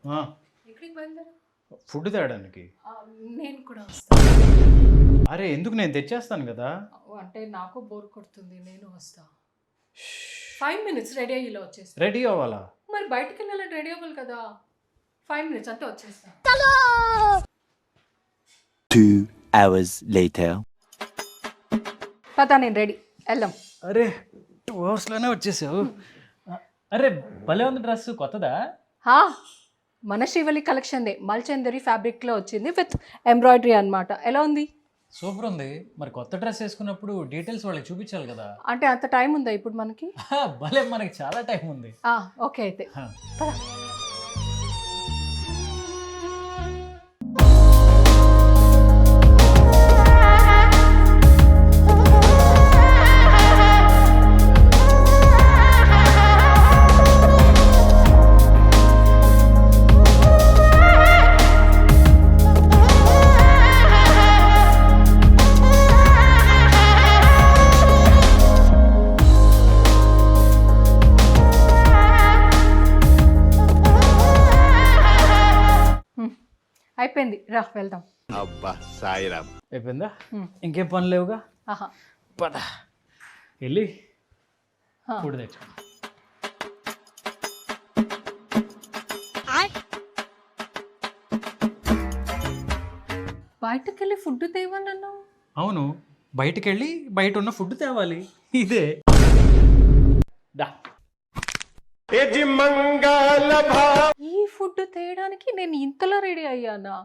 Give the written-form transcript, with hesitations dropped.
ఆ, ఎక్కడికి బయలుదేరా? ఫుడ్ తేయడానికి. నేను కూడా వస్తాను. అరే ఎందుకు, నేను తెచ్చేస్తాను కదా. అంటే నాకు బోర్ కొడుతుంది, నేను వస్తా. 5 minutes రెడీ అయ్యి ఇలా వచ్చేస్తా. రెడీ అవ్వాలా? మరి బయటికి వెళ్ళాలంటే రెడీ అవ్వాలి కదా. 5 minutes అంటే వచ్చేస్తా. 2 hours later. పతా నేను రెడీ, వెళ్దాం. అరే 2 అవర్స్లోనే వచ్చేసావు. అరే భలే ఉంది డ్రెస్, కొత్తదా? హా, మన శ్రీవల్లి కలెక్షన్దే, మల్చందరి ఫ్యాబ్రిక్లో వచ్చింది విత్ ఎంబ్రాయిడరీ అన్నమాట. ఎలా ఉంది? సూపర్ ఉంది. మరి కొత్త డ్రెస్ వేసుకున్నప్పుడు డీటెయిల్స్ వాళ్ళకి చూపించాలి కదా. అంటే అంత టైం ఉందా ఇప్పుడు మనకి? భలే, మనకి చాలా టైం ఉంది. ఓకే అయితే హా. పద. అయిపోయింది, రా వెళ్దాం. అబ్బా సాయిరామ్. అయిపోయిందా? ఇంకేం పని లేవుగా. ఆహా. పద వెళ్ళి ఫుడ్ తెచ్చు. బయటకు వెళ్ళి ఫుడ్ తేవాలన్నా? అవును, బయటికి వెళ్ళి బయట ఉన్న ఫుడ్ తేవాలి. ఇదే దా. ఈ ఫుడ్ తేయడానికి నేను ఇంతలో రెడీ అయ్యానా?